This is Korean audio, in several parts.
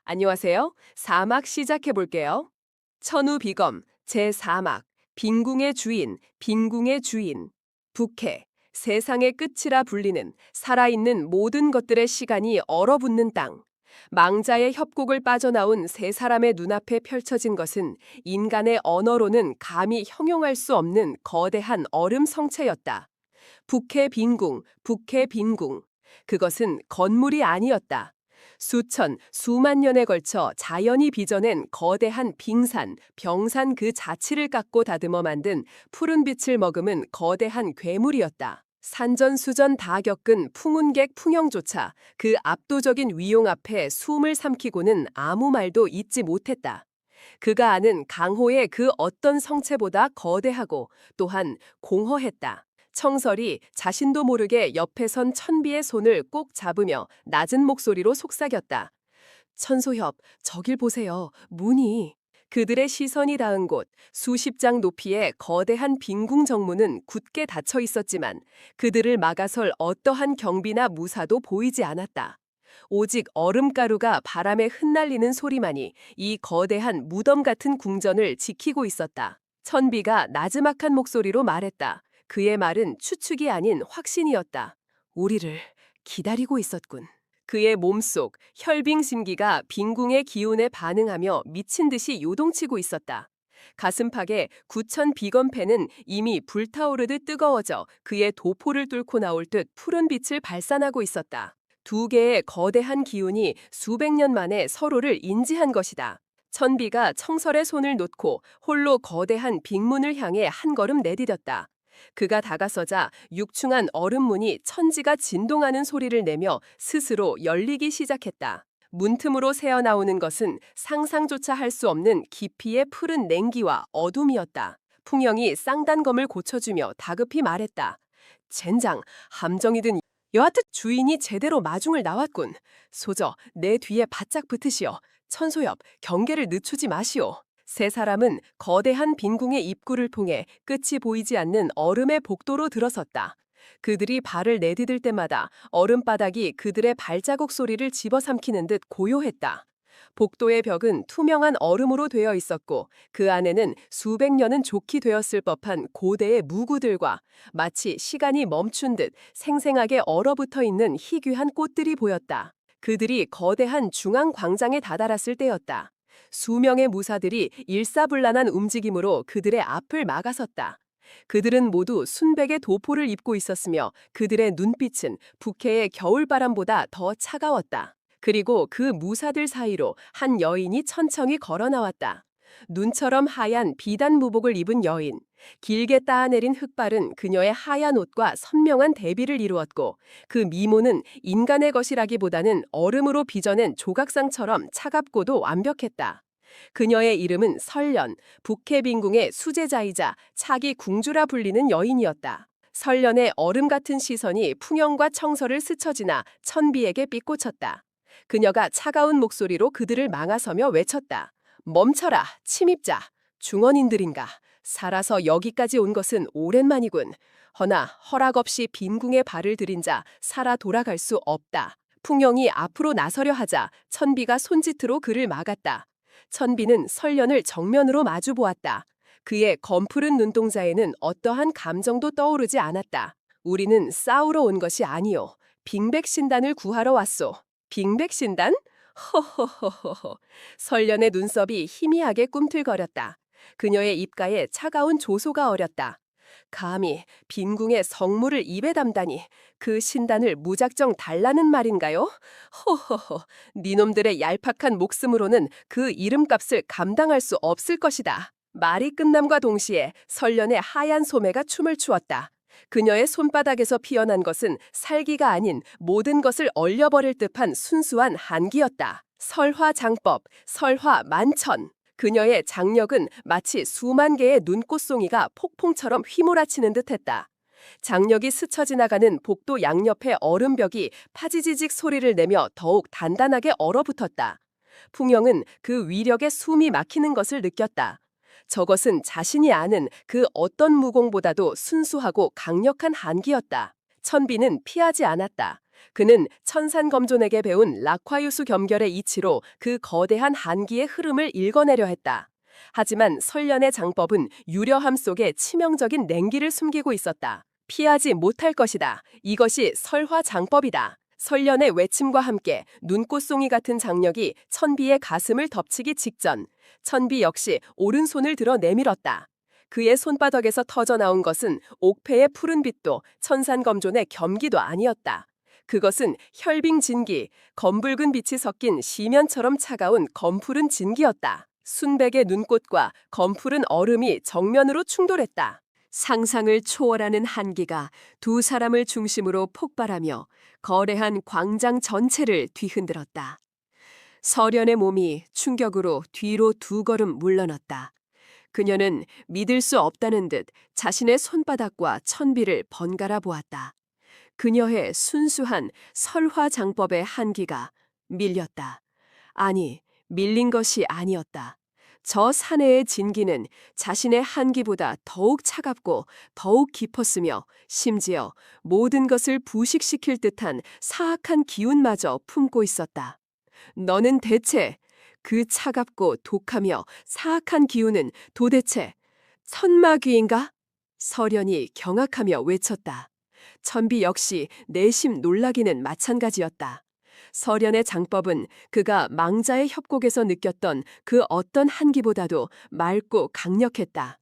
안녕하세요. 사막 시작해 볼게요. 천우비검 제4막 빈궁의 주인, 빈궁의 주인. 북해, 세상의 끝이라 불리는 살아있는 모든 것들의 시간이 얼어붙는 땅. 망자의 협곡을 빠져나온 세 사람의 눈앞에 펼쳐진 것은 인간의 언어로는 감히 형용할 수 없는 거대한 얼음 성체였다. 북해 빈궁, 북해 빈궁. 그것은 건물이 아니었다. 수천, 수만 년에 걸쳐 자연이 빚어낸 거대한 빙산, 병산 그 자치를 깎고 다듬어 만든 푸른 빛을 머금은 거대한 괴물이었다. 산전수전 다 겪은 풍운객 풍영조차 그 압도적인 위용 앞에 숨을 삼키고는 아무 말도 잇지 못했다. 그가 아는 강호의 그 어떤 성체보다 거대하고 또한 공허했다. 청설이 자신도 모르게 옆에 선 천비의 손을 꼭 잡으며 낮은 목소리로 속삭였다. 천소협, 저길 보세요. 문이. 그들의 시선이 닿은 곳, 수십 장 높이의 거대한 빈궁 정문은 굳게 닫혀 있었지만 그들을 막아설 어떠한 경비나 무사도 보이지 않았다. 오직 얼음가루가 바람에 흩날리는 소리만이 이 거대한 무덤 같은 궁전을 지키고 있었다. 천비가 나지막한 목소리로 말했다. 그의 말은 추측이 아닌 확신이었다. 우리를 기다리고 있었군. 그의 몸속 혈빙심기가 빈궁의 기운에 반응하며 미친 듯이 요동치고 있었다. 가슴팍에 9천 비건패는 이미 불타오르듯 뜨거워져 그의 도포를 뚫고 나올 듯 푸른 빛을 발산하고 있었다. 두 개의 거대한 기운이 수백 년 만에 서로를 인지한 것이다. 천비가 청설의 손을 놓고 홀로 거대한 빅문을 향해 한 걸음 내디뎠다. 그가 다가서자 육중한 얼음문이 천지가 진동하는 소리를 내며 스스로 열리기 시작했다. 문틈으로 새어나오는 것은 상상조차 할 수 없는 깊이의 푸른 냉기와 어둠이었다. 풍영이 쌍단검을 고쳐주며 다급히 말했다. 젠장, 함정이든 여하튼 주인이 제대로 마중을 나왔군. 소저, 내 뒤에 바짝 붙으시오. 천소엽, 경계를 늦추지 마시오. 세 사람은 거대한 빈궁의 입구를 통해 끝이 보이지 않는 얼음의 복도로 들어섰다. 그들이 발을 내디딜 때마다 얼음바닥이 그들의 발자국 소리를 집어삼키는 듯 고요했다. 복도의 벽은 투명한 얼음으로 되어 있었고 그 안에는 수백 년은 좋게 되었을 법한 고대의 무구들과 마치 시간이 멈춘 듯 생생하게 얼어붙어 있는 희귀한 꽃들이 보였다. 그들이 거대한 중앙 광장에 다다랐을 때였다. 수명의 무사들이 일사불란한 움직임으로 그들의 앞을 막아섰다. 그들은 모두 순백의 도포를 입고 있었으며 그들의 눈빛은 북해의 겨울바람보다 더 차가웠다. 그리고 그 무사들 사이로 한 여인이 천천히 걸어 나왔다. 눈처럼 하얀 비단 무복을 입은 여인. 길게 따내린 흑발은 그녀의 하얀 옷과 선명한 대비를 이루었고 그 미모는 인간의 것이라기보다는 얼음으로 빚어낸 조각상처럼 차갑고도 완벽했다. 그녀의 이름은 설련, 북해빈궁의 수제자이자 차기 궁주라 불리는 여인이었다. 설련의 얼음 같은 시선이 풍영과 청설을 스쳐 지나 천비에게 삐꽂혔다. 그녀가 차가운 목소리로 그들을 망아서며 외쳤다. 멈춰라, 침입자. 중원인들인가. 살아서 여기까지 온 것은 오랜만이군. 허나 허락 없이 빈궁에 발을 들인 자 살아 돌아갈 수 없다. 풍영이 앞으로 나서려 하자 천비가 손짓으로 그를 막았다. 천비는 설련을 정면으로 마주 보았다. 그의 검푸른 눈동자에는 어떠한 감정도 떠오르지 않았다. 우리는 싸우러 온 것이 아니오. 빙백신단을 구하러 왔소. 빙백신단? 허허허허. 설련의 눈썹이 희미하게 꿈틀거렸다. 그녀의 입가에 차가운 조소가 어렸다. 감히 빈궁의 성물을 입에 담다니 그 신단을 무작정 달라는 말인가요? 허허허, 니놈들의 얄팍한 목숨으로는 그 이름값을 감당할 수 없을 것이다. 말이 끝남과 동시에 설련의 하얀 소매가 춤을 추었다. 그녀의 손바닥에서 피어난 것은 살기가 아닌 모든 것을 얼려버릴 듯한 순수한 한기였다. 설화장법, 설화만천. 그녀의 장력은 마치 수만 개의 눈꽃송이가 폭풍처럼 휘몰아치는 듯했다. 장력이 스쳐 지나가는 복도 양옆의 얼음벽이 파지지직 소리를 내며 더욱 단단하게 얼어붙었다. 풍영은 그 위력에 숨이 막히는 것을 느꼈다. 저것은 자신이 아는 그 어떤 무공보다도 순수하고 강력한 한기였다. 천비는 피하지 않았다. 그는 천산검존에게 배운 락화유수 겸결의 이치로 그 거대한 한기의 흐름을 읽어내려 했다. 하지만 설련의 장법은 유려함 속에 치명적인 냉기를 숨기고 있었다. 피하지 못할 것이다. 이것이 설화 장법이다. 설련의 외침과 함께 눈꽃송이 같은 장력이 천비의 가슴을 덮치기 직전 천비 역시 오른손을 들어 내밀었다. 그의 손바닥에서 터져나온 것은 옥패의 푸른 빛도 천산검존의 겸기도 아니었다. 그것은 혈빙 진기, 검붉은 빛이 섞인 시면처럼 차가운 검푸른 진기였다. 순백의 눈꽃과 검푸른 얼음이 정면으로 충돌했다. 상상을 초월하는 한기가 두 사람을 중심으로 폭발하며 거대한 광장 전체를 뒤흔들었다. 설련의 몸이 충격으로 뒤로 두 걸음 물러났다. 그녀는 믿을 수 없다는 듯 자신의 손바닥과 천비를 번갈아 보았다. 그녀의 순수한 설화장법의 한기가 밀렸다. 아니, 밀린 것이 아니었다. 저 사내의 진기는 자신의 한기보다 더욱 차갑고 더욱 깊었으며 심지어 모든 것을 부식시킬 듯한 사악한 기운마저 품고 있었다. 너는 대체 그 차갑고 독하며 사악한 기운은 도대체 천마귀인가? 설련이 경악하며 외쳤다. 천비 역시 내심 놀라기는 마찬가지였다. 설련의 장법은 그가 망자의 협곡에서 느꼈던 그 어떤 한기보다도 맑고 강력했다.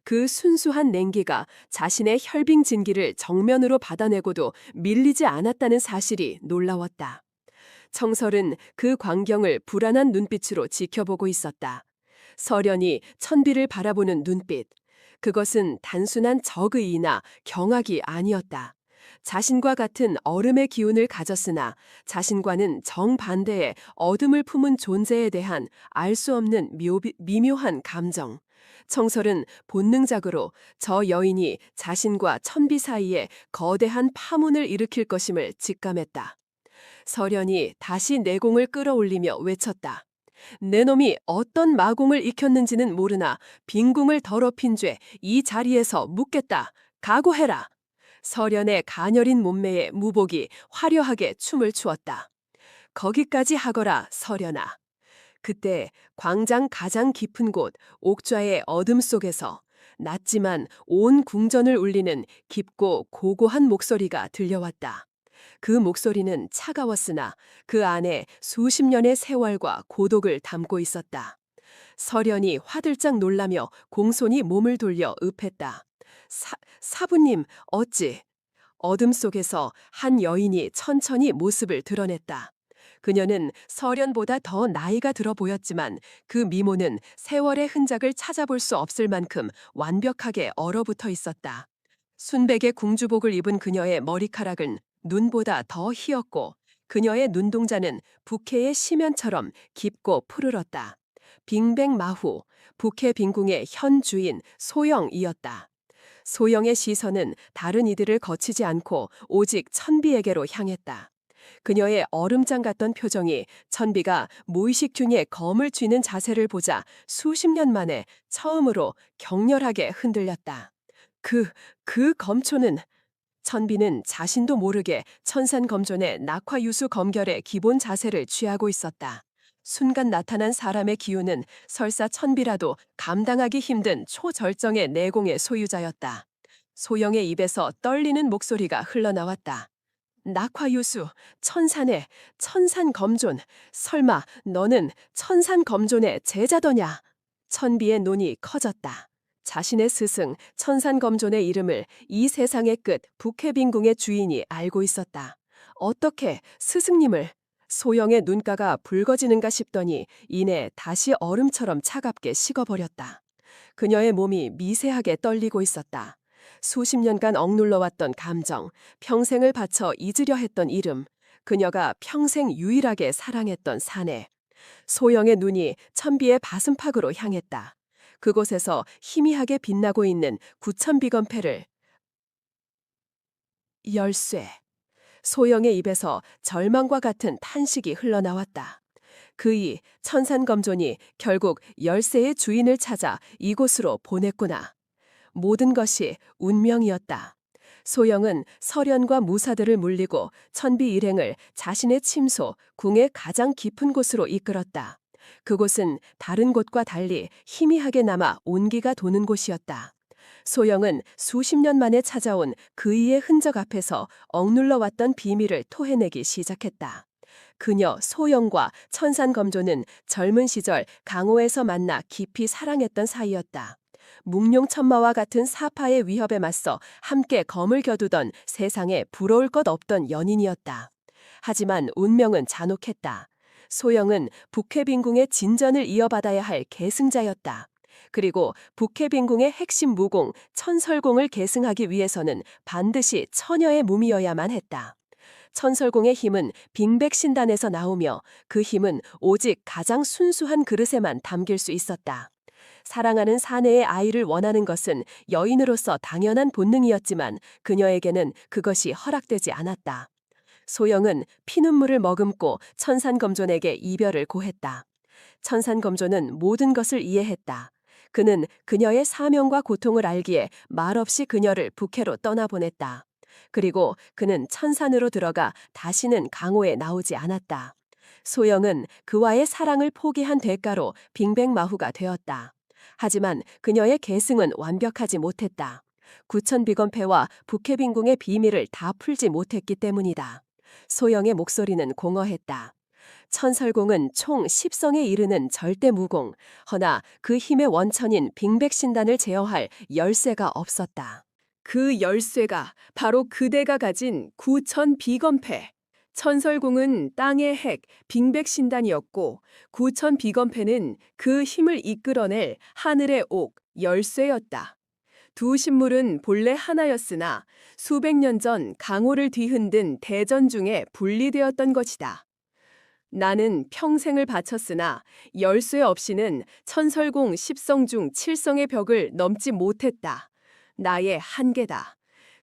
그 순수한 냉기가 자신의 혈빙 진기를 정면으로 받아내고도 밀리지 않았다는 사실이 놀라웠다. 청설은 그 광경을 불안한 눈빛으로 지켜보고 있었다. 설련이 천비를 바라보는 눈빛. 그것은 단순한 적의이나 경악이 아니었다. 자신과 같은 얼음의 기운을 가졌으나 자신과는 정반대의 어둠을 품은 존재에 대한 알 수 없는 미묘한 감정. 청설은 본능적으로 저 여인이 자신과 천비 사이에 거대한 파문을 일으킬 것임을 직감했다. 설련이 다시 내공을 끌어올리며 외쳤다. 내 놈이 어떤 마공을 익혔는지는 모르나 빈궁을 더럽힌 죄 이 자리에서 묻겠다. 각오해라. 설련의 가녀린 몸매에 무복이 화려하게 춤을 추었다. 거기까지 하거라, 설련아. 그때 광장 가장 깊은 곳 옥좌의 어둠 속에서 낮지만 온 궁전을 울리는 깊고 고고한 목소리가 들려왔다. 그 목소리는 차가웠으나 그 안에 수십 년의 세월과 고독을 담고 있었다. 설련이 화들짝 놀라며 공손히 몸을 돌려 읍했다. 사부님, 어찌? 어둠 속에서 한 여인이 천천히 모습을 드러냈다. 그녀는 설련보다 더 나이가 들어 보였지만 그 미모는 세월의 흔적을 찾아볼 수 없을 만큼 완벽하게 얼어붙어 있었다. 순백의 궁주복을 입은 그녀의 머리카락은 눈보다 더 희었고 그녀의 눈동자는 부캐의 시면처럼 깊고 푸르렀다. 빙백마후, 부캐 빈궁의 현 주인 소영이었다. 소영의 시선은 다른 이들을 거치지 않고 오직 천비에게로 향했다. 그녀의 얼음장 같던 표정이 천비가 무의식 중에 검을 쥐는 자세를 보자 수십 년 만에 처음으로 격렬하게 흔들렸다. 그 검초는 천비는 자신도 모르게 천산검존의 낙화유수 검결의 기본 자세를 취하고 있었다. 순간 나타난 사람의 기운은 설사 천비라도 감당하기 힘든 초절정의 내공의 소유자였다. 소영의 입에서 떨리는 목소리가 흘러나왔다. 낙화유수, 천산의 천산검존, 설마 너는 천산검존의 제자더냐? 천비의 눈이 커졌다. 자신의 스승 천산검존의 이름을 이 세상의 끝 북해빈궁의 주인이 알고 있었다. 어떻게 스승님을? 소영의 눈가가 붉어지는가 싶더니 이내 다시 얼음처럼 차갑게 식어버렸다. 그녀의 몸이 미세하게 떨리고 있었다. 수십 년간 억눌러왔던 감정, 평생을 바쳐 잊으려 했던 이름, 그녀가 평생 유일하게 사랑했던 사내. 소영의 눈이 천비의 바슴팍으로 향했다. 그곳에서 희미하게 빛나고 있는 구천비검패를 열쇠. 소영의 입에서 절망과 같은 탄식이 흘러나왔다. 그이 천산검존이 결국 열쇠의 주인을 찾아 이곳으로 보냈구나. 모든 것이 운명이었다. 소영은 서련과 무사들을 물리고 천비 일행을 자신의 침소, 궁의 가장 깊은 곳으로 이끌었다. 그곳은 다른 곳과 달리 희미하게 남아 온기가 도는 곳이었다. 소영은 수십 년 만에 찾아온 그이의 흔적 앞에서 억눌러 왔던 비밀을 토해내기 시작했다. 그녀 소영과 천산검조는 젊은 시절 강호에서 만나 깊이 사랑했던 사이였다. 묵룡천마와 같은 사파의 위협에 맞서 함께 검을 겨두던 세상에 부러울 것 없던 연인이었다. 하지만 운명은 잔혹했다. 소영은 북해빈궁의 진전을 이어받아야 할 계승자였다. 그리고 북해빈궁의 핵심 무공 천설공을 계승하기 위해서는 반드시 처녀의 몸이어야만 했다. 천설공의 힘은 빙백신단에서 나오며 그 힘은 오직 가장 순수한 그릇에만 담길 수 있었다. 사랑하는 사내의 아이를 원하는 것은 여인으로서 당연한 본능이었지만 그녀에게는 그것이 허락되지 않았다. 소영은 피눈물을 머금고 천산검존에게 이별을 고했다. 천산검존은 모든 것을 이해했다. 그는 그녀의 사명과 고통을 알기에 말없이 그녀를 북해로 떠나보냈다. 그리고 그는 천산으로 들어가 다시는 강호에 나오지 않았다. 소영은 그와의 사랑을 포기한 대가로 빙백마후가 되었다. 하지만 그녀의 계승은 완벽하지 못했다. 구천비건패와 북해빈궁의 비밀을 다 풀지 못했기 때문이다. 소영의 목소리는 공허했다. 천설공은 총 10성에 이르는 절대무공, 허나 그 힘의 원천인 빙백신단을 제어할 열쇠가 없었다. 그 열쇠가 바로 그대가 가진 구천비건패. 천설공은 땅의 핵, 빙백신단이었고 구천비건패는 그 힘을 이끌어낼 하늘의 옥, 열쇠였다. 두 신물은 본래 하나였으나 수백 년 전 강호를 뒤흔든 대전 중에 분리되었던 것이다. 나는 평생을 바쳤으나 열쇠 없이는 천설공 10성 중 7성의 벽을 넘지 못했다. 나의 한계다.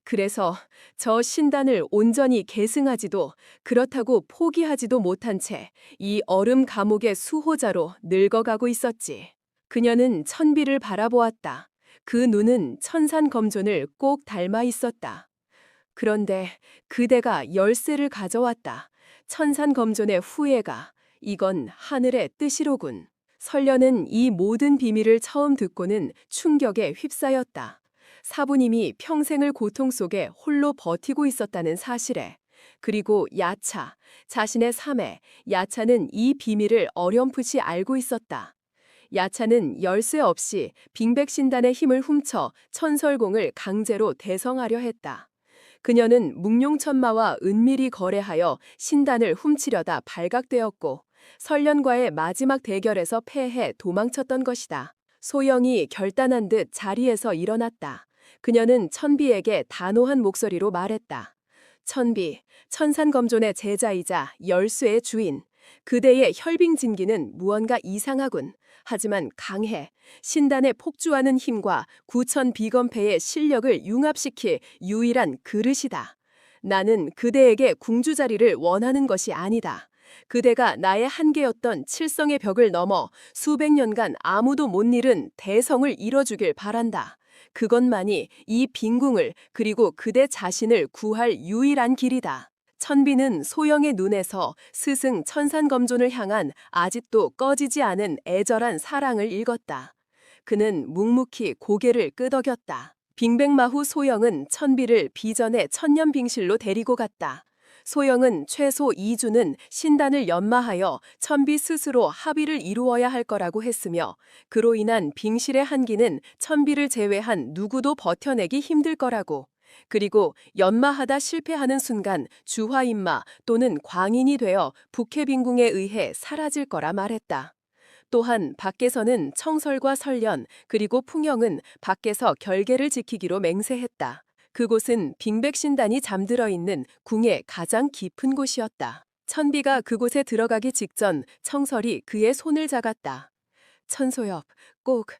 그래서 저 신단을 온전히 계승하지도 그렇다고 포기하지도 못한 채 이 얼음 감옥의 수호자로 늙어가고 있었지. 그녀는 천비를 바라보았다. 그 눈은 천산검존을 꼭 닮아 있었다. 그런데 그대가 열쇠를 가져왔다. 천산검존의 후예가. 이건 하늘의 뜻이로군. 설련은 이 모든 비밀을 처음 듣고는 충격에 휩싸였다. 사부님이 평생을 고통 속에 홀로 버티고 있었다는 사실에. 그리고 야차, 자신의 삶에 야차는 이 비밀을 어렴풋이 알고 있었다. 야차는 열쇠 없이 빙백신단의 힘을 훔쳐 천설공을 강제로 대성하려 했다. 그녀는 묵룡천마와 은밀히 거래하여 신단을 훔치려다 발각되었고 설련과의 마지막 대결에서 패해 도망쳤던 것이다. 소영이 결단한 듯 자리에서 일어났다. 그녀는 천비에게 단호한 목소리로 말했다. 천비, 천산검존의 제자이자 열쇠의 주인. 그대의 혈빙진기는 무언가 이상하군. 하지만 강해. 신단의 폭주하는 힘과 구천비건패의 실력을 융합시킬 유일한 그릇이다. 나는 그대에게 궁주자리를 원하는 것이 아니다. 그대가 나의 한계였던 칠성의 벽을 넘어 수백 년간 아무도 못 이룬 대성을 이뤄주길 바란다. 그것만이 이 빈궁을 그리고 그대 자신을 구할 유일한 길이다. 천비는 소영의 눈에서 스승 천산검존을 향한 아직도 꺼지지 않은 애절한 사랑을 읽었다. 그는 묵묵히 고개를 끄덕였다. 빙백마후 소영은 천비를 비전의 천년빙실로 데리고 갔다. 소영은 최소 2주는 신단을 연마하여 천비 스스로 합의를 이루어야 할 거라고 했으며 그로 인한 빙실의 한기는 천비를 제외한 누구도 버텨내기 힘들 거라고. 그리고 연마하다 실패하는 순간 주화인마 또는 광인이 되어 북해빈궁에 의해 사라질 거라 말했다. 또한 밖에서는 청설과 설련 그리고 풍영은 밖에서 결계를 지키기로 맹세했다. 그곳은 빙백신단이 잠들어 있는 궁의 가장 깊은 곳이었다. 천비가 그곳에 들어가기 직전 청설이 그의 손을 잡았다. 천소엽, 꼭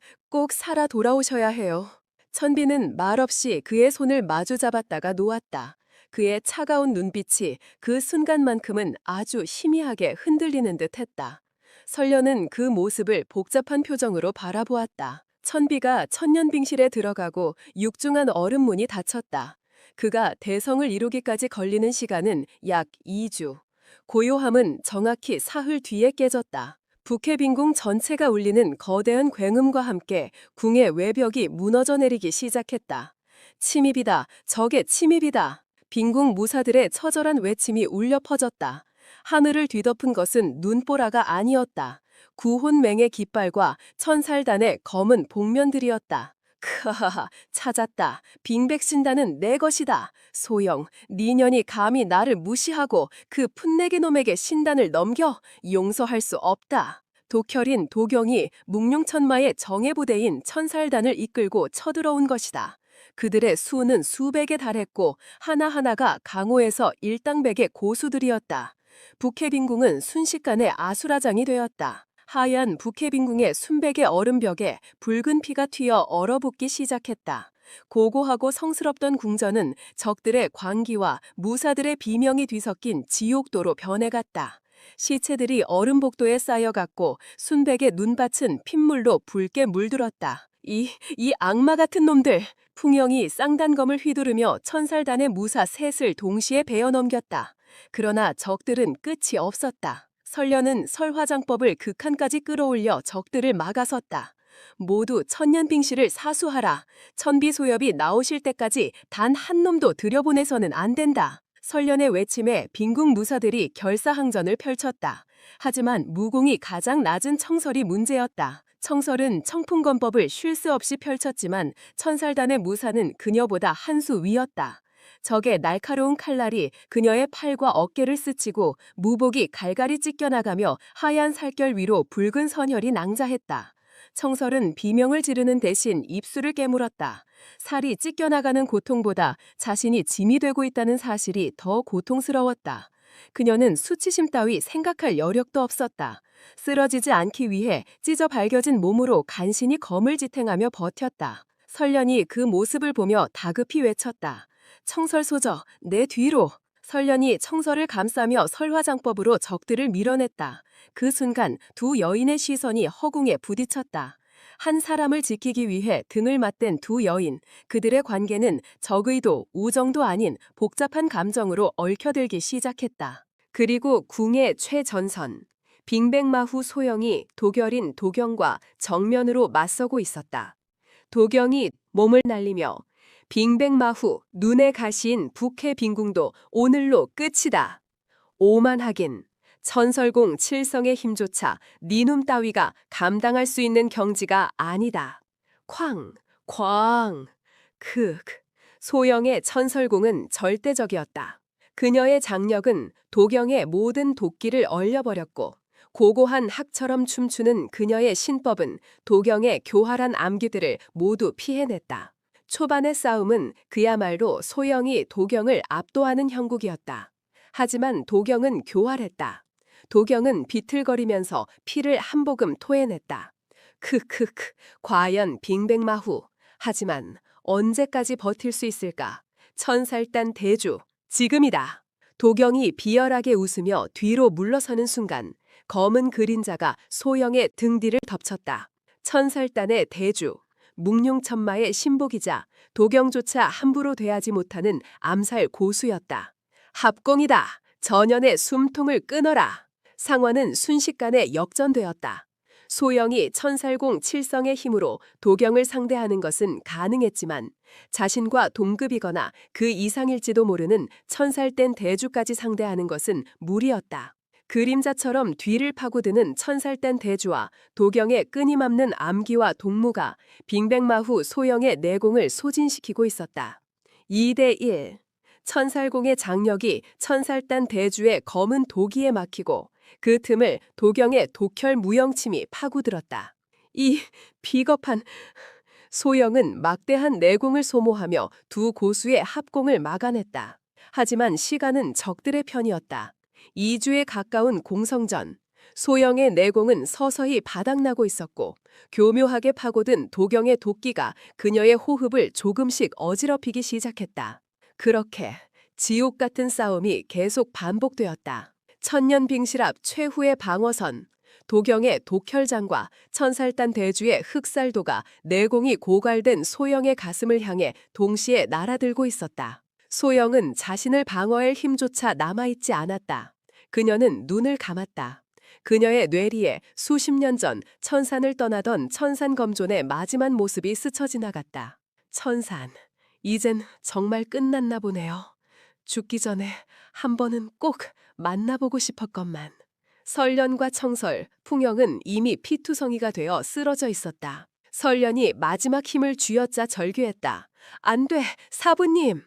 살아 돌아오셔야 해요. 천비는 말없이 그의 손을 마주 잡았다가 놓았다. 그의 차가운 눈빛이 그 순간만큼은 아주 희미하게 흔들리는 듯 했다. 설련은 그 모습을 복잡한 표정으로 바라보았다. 천비가 천년빙실에 들어가고 육중한 얼음문이 닫혔다. 그가 대성을 이루기까지 걸리는 시간은 약 2주. 고요함은 정확히 사흘 뒤에 깨졌다. 북해빈궁 전체가 울리는 거대한 굉음과 함께 궁의 외벽이 무너져 내리기 시작했다. 침입이다. 적의 침입이다. 빈궁 무사들의 처절한 외침이 울려 퍼졌다. 하늘을 뒤덮은 것은 눈보라가 아니었다. 구혼맹의 깃발과 천살단의 검은 복면들이었다. 크하하, 찾았다. 빙백신단은 내 것이다. 소영, 네 년이 감히 나를 무시하고 그 풋내기 놈에게 신단을 넘겨? 용서할 수 없다. 도결인 도경이 묵룡천마의 정예부대인 천살단을 이끌고 쳐들어온 것이다. 그들의 수는 수백에 달했고 하나하나가 강호에서 일당백의 고수들이었다. 북해빈궁은 순식간에 아수라장이 되었다. 하얀 북해빈궁의 순백의 얼음벽에 붉은 피가 튀어 얼어붙기 시작했다. 고고하고 성스럽던 궁전은 적들의 광기와 무사들의 비명이 뒤섞인 지옥도로 변해갔다. 시체들이 얼음복도에 쌓여갔고 순백의 눈밭은 핏물로 붉게 물들었다. 이 악마 같은 놈들! 풍영이 쌍단검을 휘두르며 천살단의 무사 셋을 동시에 베어 넘겼다. 그러나 적들은 끝이 없었다. 설련은 설화장법을 극한까지 끌어올려 적들을 막아섰다. 모두 천년빙시를 사수하라. 천비소엽이 나오실 때까지 단 한 놈도 들여보내서는 안 된다. 설련의 외침에 빈궁 무사들이 결사항전을 펼쳤다. 하지만 무공이 가장 낮은 청설이 문제였다. 청설은 청풍검법을 쉴 새 없이 펼쳤지만 천살단의 무사는 그녀보다 한 수 위였다. 적의 날카로운 칼날이 그녀의 팔과 어깨를 스치고 무복이 갈갈이 찢겨나가며 하얀 살결 위로 붉은 선혈이 낭자했다. 청설은 비명을 지르는 대신 입술을 깨물었다. 살이 찢겨나가는 고통보다 자신이 짐이 되고 있다는 사실이 더 고통스러웠다. 그녀는 수치심 따위 생각할 여력도 없었다. 쓰러지지 않기 위해 찢어 발겨진 몸으로 간신히 검을 지탱하며 버텼다. 설련이 그 모습을 보며 다급히 외쳤다. 청설소저, 내 뒤로! 설련이 청설을 감싸며 설화장법으로 적들을 밀어냈다. 그 순간 두 여인의 시선이 허공에 부딪혔다. 한 사람을 지키기 위해 등을 맞댄 두 여인, 그들의 관계는 적의도 우정도 아닌 복잡한 감정으로 얽혀들기 시작했다. 그리고 궁의 최전선, 빙백마후 소영이 도결인 도경과 정면으로 맞서고 있었다. 도경이 몸을 날리며 빙백마후 눈의 가시인 북해빈궁도 오늘로 끝이다. 오만하긴 천설공 칠성의 힘조차 니놈 따위가 감당할 수 있는 경지가 아니다. 쾅, 쾅, 소영의 천설공은 절대적이었다. 그녀의 장력은 도경의 모든 도끼를 얼려버렸고 고고한 학처럼 춤추는 그녀의 신법은 도경의 교활한 암기들을 모두 피해냈다. 초반의 싸움은 그야말로 소영이 도경을 압도하는 형국이었다. 하지만 도경은 교활했다. 도경은 비틀거리면서 피를 한 모금 토해냈다. 과연 빙백마후. 하지만 언제까지 버틸 수 있을까? 천살단 대주, 지금이다. 도경이 비열하게 웃으며 뒤로 물러서는 순간 검은 그림자가 소영의 등 뒤를 덮쳤다. 천살단의 대주, 묵룡천마의 신복이자 도경조차 함부로 대하지 못하는 암살 고수였다. 합공이다. 전연의 숨통을 끊어라. 상황은 순식간에 역전되었다. 소영이 천살공 칠성의 힘으로 도경을 상대하는 것은 가능했지만 자신과 동급이거나 그 이상일지도 모르는 천살된 대주까지 상대하는 것은 무리였다. 그림자처럼 뒤를 파고드는 천살단 대주와 도경의 끊임없는 암기와 동무가 빙백마후 소영의 내공을 소진시키고 있었다. 2대1. 천살공의 장력이 천살단 대주의 검은 도기에 막히고 그 틈을 도경의 독혈 무영침이 파고들었다. 이 비겁한... 소영은 막대한 내공을 소모하며 두 고수의 합공을 막아냈다. 하지만 시간은 적들의 편이었다. 2주에 가까운 공성전, 소영의 내공은 서서히 바닥나고 있었고 교묘하게 파고든 도경의 도끼가 그녀의 호흡을 조금씩 어지럽히기 시작했다. 그렇게 지옥 같은 싸움이 계속 반복되었다. 천년빙실 앞 최후의 방어선, 도경의 독혈장과 천살단 대주의 흑살도가 내공이 고갈된 소영의 가슴을 향해 동시에 날아들고 있었다. 소영은 자신을 방어할 힘조차 남아있지 않았다. 그녀는 눈을 감았다. 그녀의 뇌리에 수십 년 전 천산을 떠나던 천산검존의 마지막 모습이 스쳐 지나갔다. 천산, 이젠 정말 끝났나 보네요. 죽기 전에 한 번은 꼭 만나보고 싶었건만. 설련과 청설, 풍영은 이미 피투성이가 되어 쓰러져 있었다. 설련이 마지막 힘을 쥐어짜 절규했다. 안 돼, 사부님!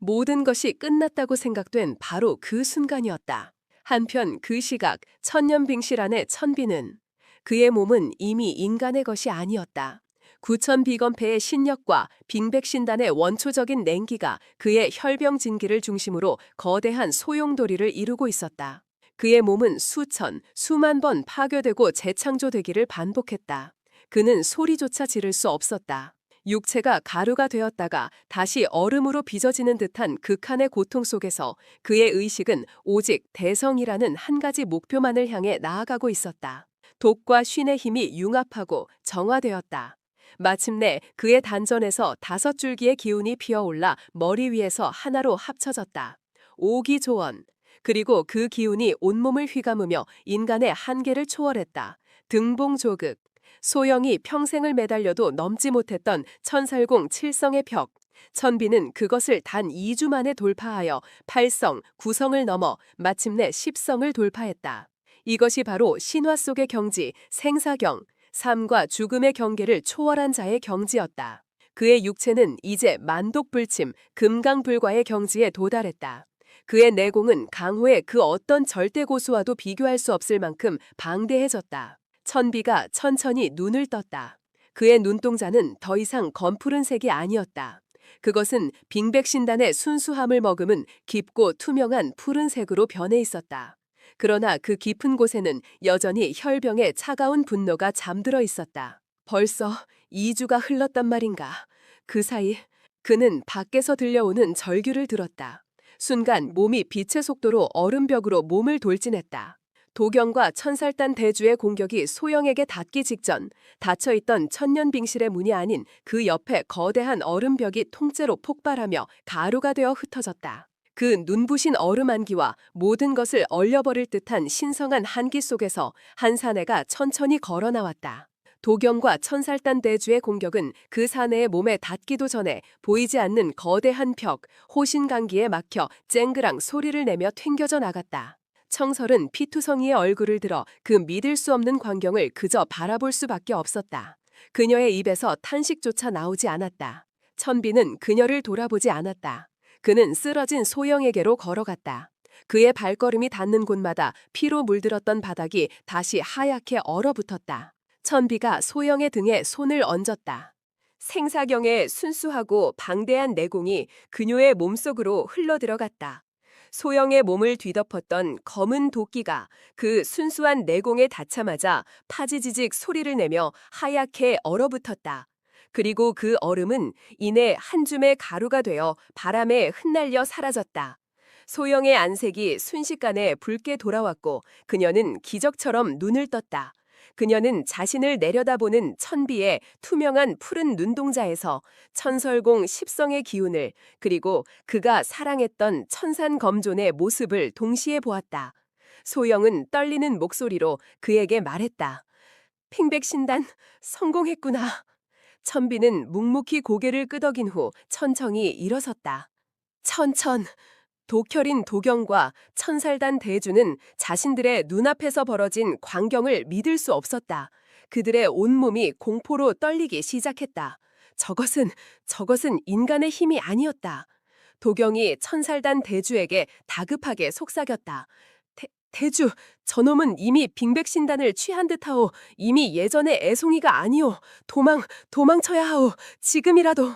모든 것이 끝났다고 생각된 바로 그 순간이었다. 한편 그 시각 천년빙실 안의 천비는 그의 몸은 이미 인간의 것이 아니었다. 구천비건패의 신력과 빙백신단의 원초적인 냉기가 그의 혈병진기를 중심으로 거대한 소용돌이를 이루고 있었다. 그의 몸은 수천, 수만 번 파괴되고 재창조되기를 반복했다. 그는 소리조차 지를 수 없었다. 육체가 가루가 되었다가 다시 얼음으로 빚어지는 듯한 극한의 고통 속에서 그의 의식은 오직 대성이라는 한 가지 목표만을 향해 나아가고 있었다. 독과 쉰의 힘이 융합하고 정화되었다. 마침내 그의 단전에서 5줄기의 기운이 피어올라 머리 위에서 하나로 합쳐졌다. 오기조원. 그리고 그 기운이 온몸을 휘감으며 인간의 한계를 초월했다. 등봉조극. 소영이 평생을 매달려도 넘지 못했던 천살공 7성의 벽. 천비는 그것을 단 2주 만에 돌파하여 8성, 9성을 넘어 마침내 10성을 돌파했다. 이것이 바로 신화 속의 경지, 생사경, 삶과 죽음의 경계를 초월한 자의 경지였다. 그의 육체는 이제 만독불침, 금강불과의 경지에 도달했다. 그의 내공은 강호의 그 어떤 절대고수와도 비교할 수 없을 만큼 방대해졌다. 천비가 천천히 눈을 떴다. 그의 눈동자는 더 이상 검푸른 색이 아니었다. 그것은 빙백신단의 순수함을 머금은 깊고 투명한 푸른색으로 변해 있었다. 그러나 그 깊은 곳에는 여전히 혈병의 차가운 분노가 잠들어 있었다. 벌써 2주가 흘렀단 말인가. 그 사이 그는 밖에서 들려오는 절규를 들었다. 순간 몸이 빛의 속도로 얼음벽으로 몸을 돌진했다. 도경과 천살단 대주의 공격이 소영에게 닿기 직전 닫혀있던 천년빙실의 문이 아닌 그 옆에 거대한 얼음벽이 통째로 폭발하며 가루가 되어 흩어졌다. 그 눈부신 얼음 안기와 모든 것을 얼려버릴 듯한 신성한 한기 속에서 한 사내가 천천히 걸어 나왔다. 도경과 천살단 대주의 공격은 그 사내의 몸에 닿기도 전에 보이지 않는 거대한 벽, 호신강기에 막혀 쨍그랑 소리를 내며 튕겨져 나갔다. 청설은 피투성이의 얼굴을 들어 그 믿을 수 없는 광경을 그저 바라볼 수밖에 없었다. 그녀의 입에서 탄식조차 나오지 않았다. 천비는 그녀를 돌아보지 않았다. 그는 쓰러진 소영에게로 걸어갔다. 그의 발걸음이 닿는 곳마다 피로 물들었던 바닥이 다시 하얗게 얼어붙었다. 천비가 소영의 등에 손을 얹었다. 생사경의 순수하고 방대한 내공이 그녀의 몸속으로 흘러들어갔다. 소영의 몸을 뒤덮었던 검은 도끼가 그 순수한 내공에 닿자마자 파지지직 소리를 내며 하얗게 얼어붙었다. 그리고 그 얼음은 이내 한 줌의 가루가 되어 바람에 흩날려 사라졌다. 소영의 안색이 순식간에 붉게 돌아왔고 그녀는 기적처럼 눈을 떴다. 그녀는 자신을 내려다보는 천비의 투명한 푸른 눈동자에서 천설공 10성의 기운을 그리고 그가 사랑했던 천산검존의 모습을 동시에 보았다. 소영은 떨리는 목소리로 그에게 말했다. 핑백신단 성공했구나. 천비는 묵묵히 고개를 끄덕인 후 천천히 일어섰다. 천천. 도결인 도경과 천살단 대주는 자신들의 눈앞에서 벌어진 광경을 믿을 수 없었다. 그들의 온몸이 공포로 떨리기 시작했다. 저것은 인간의 힘이 아니었다. 도경이 천살단 대주에게 다급하게 속삭였다. 대주, 저놈은 이미 빙백신단을 취한 듯하오. 이미 예전의 애송이가 아니오. 도망쳐야 하오. 지금이라도.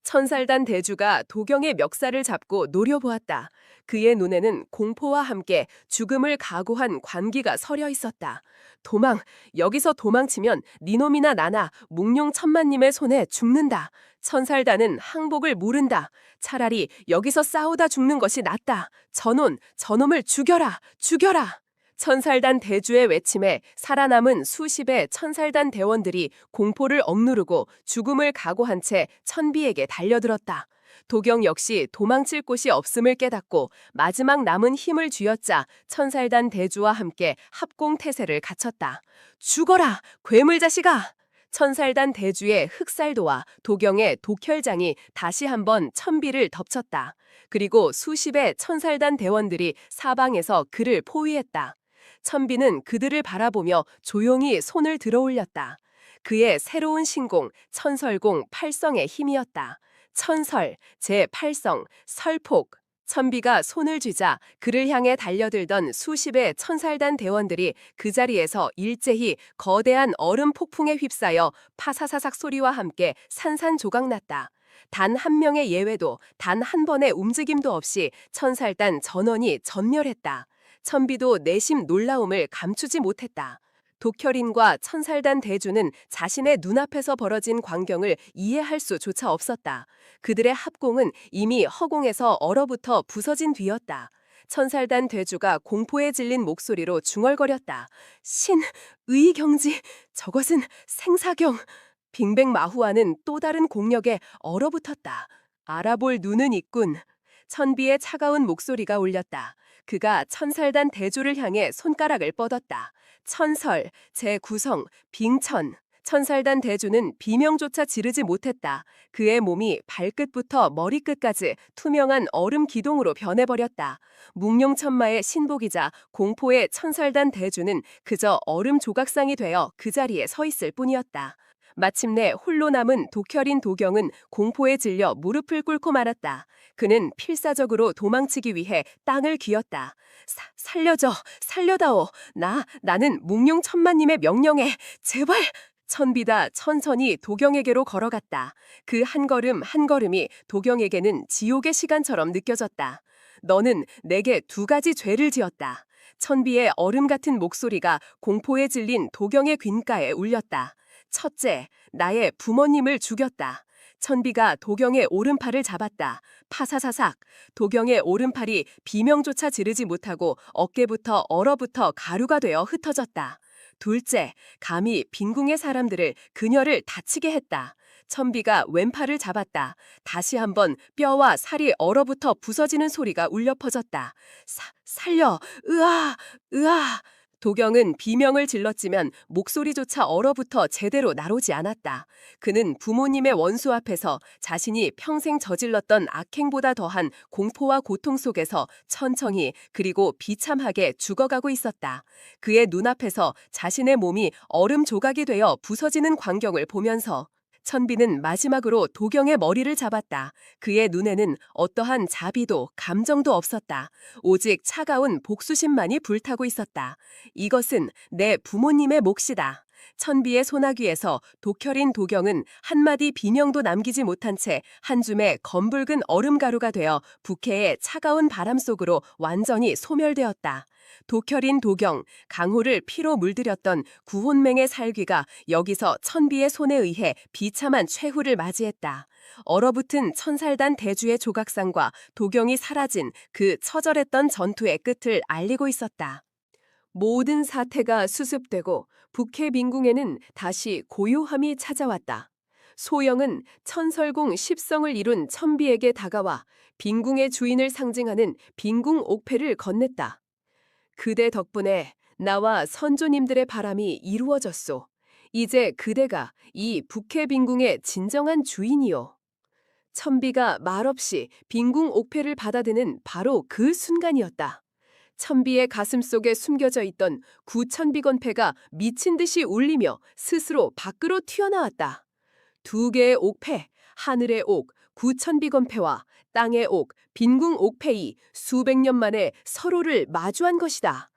천살단 대주가 도경의 멱살을 잡고 노려보았다. 그의 눈에는 공포와 함께 죽음을 각오한 관기가 서려 있었다. 여기서 도망치면 니놈이나 나나 묵룡천만님의 손에 죽는다. 천살단은 항복을 모른다. 차라리 여기서 싸우다 죽는 것이 낫다. 저놈을 죽여라! 천살단 대주의 외침에 살아남은 수십의 천살단 대원들이 공포를 억누르고 죽음을 각오한 채 천비에게 달려들었다. 도경 역시 도망칠 곳이 없음을 깨닫고 마지막 남은 힘을 쥐어짜 천살단 대주와 함께 합공태세를 갖췄다. 죽어라, 괴물 자식아! 천살단 대주의 흑살도와 도경의 독혈장이 다시 한번 천비를 덮쳤다. 그리고 수십의 천살단 대원들이 사방에서 그를 포위했다. 천비는 그들을 바라보며 조용히 손을 들어올렸다. 그의 새로운 신공, 천설공 8성의 힘이었다. 천설, 제8성, 설폭. 천비가 손을 쥐자 그를 향해 달려들던 수십의 천살단 대원들이 그 자리에서 일제히 거대한 얼음 폭풍에 휩싸여 파사사삭 소리와 함께 산산조각났다. 단 한 명의 예외도, 단 한 번의 움직임도 없이 천살단 전원이 전멸했다. 천비도 내심 놀라움을 감추지 못했다. 독혈인과 천살단 대주는 자신의 눈앞에서 벌어진 광경을 이해할 수조차 없었다. 그들의 합공은 이미 허공에서 얼어붙어 부서진 뒤였다. 천살단 대주가 공포에 질린 목소리로 중얼거렸다. 의경지, 저것은 생사경. 빙백마후아는 또 다른 공력에 얼어붙었다. 알아볼 눈은 있군. 천비의 차가운 목소리가 울렸다. 그가 천살단 대주를 향해 손가락을 뻗었다. 천설, 제9성, 빙천. 천살단 대주는 비명조차 지르지 못했다. 그의 몸이 발끝부터 머리끝까지 투명한 얼음 기둥으로 변해버렸다. 묵룡천마의 신복이자 공포의 천살단 대주는 그저 얼음 조각상이 되어 그 자리에 서 있을 뿐이었다. 마침내 홀로 남은 독혈인 도경은 공포에 질려 무릎을 꿇고 말았다. 그는 필사적으로 도망치기 위해 땅을 기었다. 살려다오. 나는 묵룡천마님의 명령에 제발. 천비다 천천히 도경에게로 걸어갔다. 그 한 걸음 한 걸음이 도경에게는 지옥의 시간처럼 느껴졌다. 너는 내게 두 가지 죄를 지었다. 천비의 얼음 같은 목소리가 공포에 질린 도경의 귓가에 울렸다. 첫째, 나의 부모님을 죽였다. 천비가 도경의 오른팔을 잡았다. 파사사삭. 도경의 오른팔이 비명조차 지르지 못하고 어깨부터 얼어붙어 가루가 되어 흩어졌다. 둘째, 감히 빈궁의 사람들을 그녀를 다치게 했다. 천비가 왼팔을 잡았다. 다시 한번 뼈와 살이 얼어붙어 부서지는 소리가 울려 퍼졌다. 살려! 으아! 도경은 비명을 질렀지만 목소리조차 얼어붙어 제대로 나오지 않았다. 그는 부모님의 원수 앞에서 자신이 평생 저질렀던 악행보다 더한 공포와 고통 속에서 천천히 그리고 비참하게 죽어가고 있었다. 그의 눈앞에서 자신의 몸이 얼음 조각이 되어 부서지는 광경을 보면서 천비는 마지막으로 도경의 머리를 잡았다. 그의 눈에는 어떠한 자비도 감정도 없었다. 오직 차가운 복수심만이 불타고 있었다. 이것은 내 부모님의 몫이다. 천비의 소나귀에서 독혈인 도경은 한마디 비명도 남기지 못한 채 한 줌의 검붉은 얼음가루가 되어 북해의 차가운 바람 속으로 완전히 소멸되었다. 독혈인 도경, 강호를 피로 물들였던 구혼맹의 살귀가 여기서 천비의 손에 의해 비참한 최후를 맞이했다. 얼어붙은 천살단 대주의 조각상과 도경이 사라진 그 처절했던 전투의 끝을 알리고 있었다. 모든 사태가 수습되고 북해 빈궁에는 다시 고요함이 찾아왔다. 소영은 천설공 10성을 이룬 천비에게 다가와 빈궁의 주인을 상징하는 빈궁 옥패를 건넸다. 그대 덕분에 나와 선조님들의 바람이 이루어졌소. 이제 그대가 이 북해 빈궁의 진정한 주인이요. 천비가 말없이 빈궁 옥패를 받아드는 바로 그 순간이었다. 천비의 가슴속에 숨겨져 있던 구천비건패가 미친 듯이 울리며 스스로 밖으로 튀어나왔다. 두 개의 옥패, 하늘의 옥, 구천비건패와 땅의 옥, 빈궁 옥패이 수백 년 만에 서로를 마주한 것이다.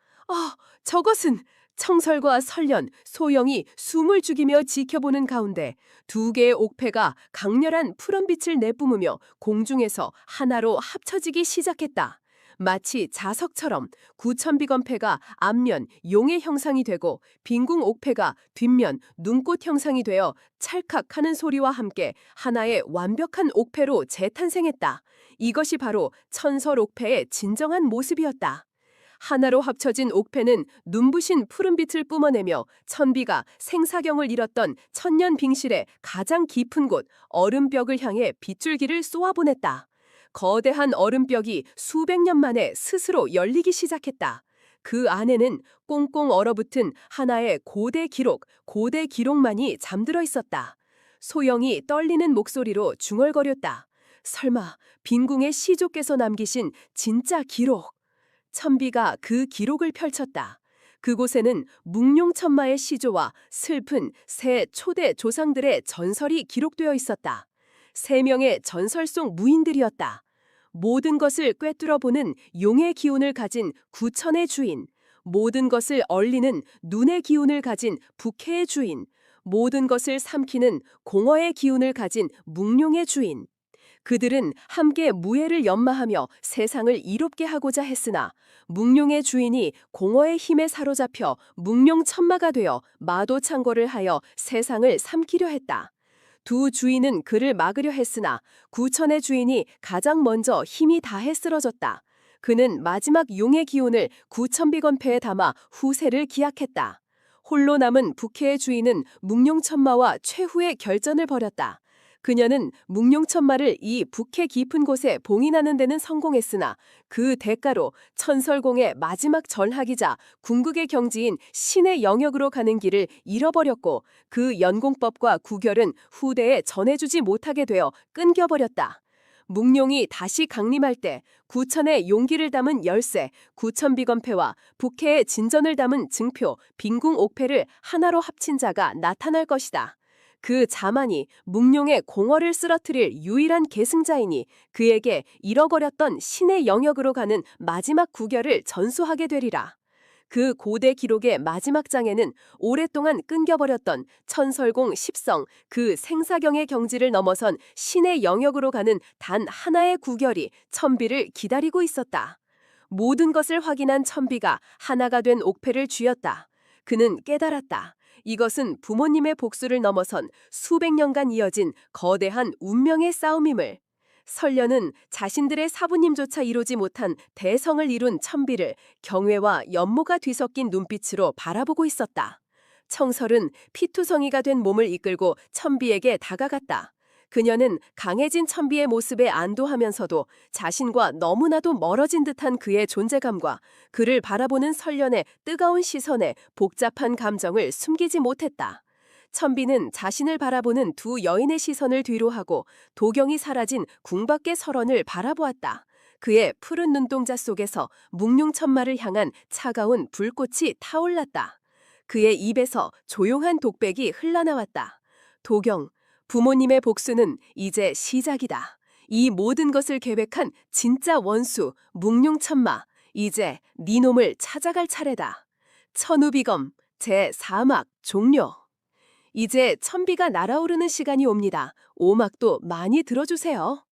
저것은 청설과 설련, 소영이 숨을 죽이며 지켜보는 가운데 두 개의 옥패가 강렬한 푸른빛을 내뿜으며 공중에서 하나로 합쳐지기 시작했다. 마치 자석처럼 구천비건패가 앞면 용의 형상이 되고 빈궁 옥패가 뒷면 눈꽃 형상이 되어 찰칵하는 소리와 함께 하나의 완벽한 옥패로 재탄생했다. 이것이 바로 천설 옥패의 진정한 모습이었다. 하나로 합쳐진 옥패는 눈부신 푸른빛을 뿜어내며 천비가 생사경을 잃었던 천년 빙실의 가장 깊은 곳 얼음벽을 향해 빗줄기를 쏘아보냈다. 거대한 얼음벽이 수백 년 만에 스스로 열리기 시작했다. 그 안에는 꽁꽁 얼어붙은 하나의 고대 기록만이 잠들어 있었다. 소영이 떨리는 목소리로 중얼거렸다. 설마 빈궁의 시조께서 남기신 진짜 기록. 천비가 그 기록을 펼쳤다. 그곳에는 묵룡천마의 시조와 슬픈 새 초대 조상들의 전설이 기록되어 있었다. 3명의 전설 속 무인들이었다. 모든 것을 꿰뚫어보는 용의 기운을 가진 구천의 주인, 모든 것을 얼리는 눈의 기운을 가진 북해의 주인, 모든 것을 삼키는 공허의 기운을 가진 묵룡의 주인. 그들은 함께 무예를 연마하며 세상을 이롭게 하고자 했으나 묵룡의 주인이 공허의 힘에 사로잡혀 묵룡천마가 되어 마도창고를 하여 세상을 삼키려 했다. 두 주인은 그를 막으려 했으나 구천의 주인이 가장 먼저 힘이 다해 쓰러졌다. 그는 마지막 용의 기운을 구천비건패에 담아 후세를 기약했다. 홀로 남은 북해의 주인은 묵룡천마와 최후의 결전을 벌였다. 그녀는 묵룡천마를 이 북해 깊은 곳에 봉인하는 데는 성공했으나 그 대가로 천설공의 마지막 전학이자 궁극의 경지인 신의 영역으로 가는 길을 잃어버렸고 그 연공법과 구결은 후대에 전해주지 못하게 되어 끊겨버렸다. 묵룡이 다시 강림할 때 구천의 용기를 담은 열쇠, 구천비건패와 북해의 진전을 담은 증표, 빈궁옥패를 하나로 합친 자가 나타날 것이다. 그 자만이 묵룡의 공허를 쓰러뜨릴 유일한 계승자이니 그에게 잃어버렸던 신의 영역으로 가는 마지막 구결을 전수하게 되리라. 그 고대 기록의 마지막 장에는 오랫동안 끊겨버렸던 천설공 십성 그 생사경의 경지를 넘어선 신의 영역으로 가는 단 하나의 구결이 천비를 기다리고 있었다. 모든 것을 확인한 천비가 하나가 된 옥패를 쥐었다. 그는 깨달았다. 이것은 부모님의 복수를 넘어선 수백 년간 이어진 거대한 운명의 싸움임을. 설련은 자신들의 사부님조차 이루지 못한 대성을 이룬 천비를 경외와 연모가 뒤섞인 눈빛으로 바라보고 있었다. 청설은 피투성이가 된 몸을 이끌고 천비에게 다가갔다. 그녀는 강해진 천비의 모습에 안도하면서도 자신과 너무나도 멀어진 듯한 그의 존재감과 그를 바라보는 설련의 뜨거운 시선에 복잡한 감정을 숨기지 못했다. 천비는 자신을 바라보는 두 여인의 시선을 뒤로하고 도경이 사라진 궁밖의 설원을 바라보았다. 그의 푸른 눈동자 속에서 묵룡천마를 향한 차가운 불꽃이 타올랐다. 그의 입에서 조용한 독백이 흘러나왔다. 도경, 부모님의 복수는 이제 시작이다. 이 모든 것을 계획한 진짜 원수 묵룡천마, 이제 네 놈을 찾아갈 차례다. 천우비검 제4막 종료. 이제 천비가 날아오르는 시간이 옵니다. 5막도 많이 들어주세요.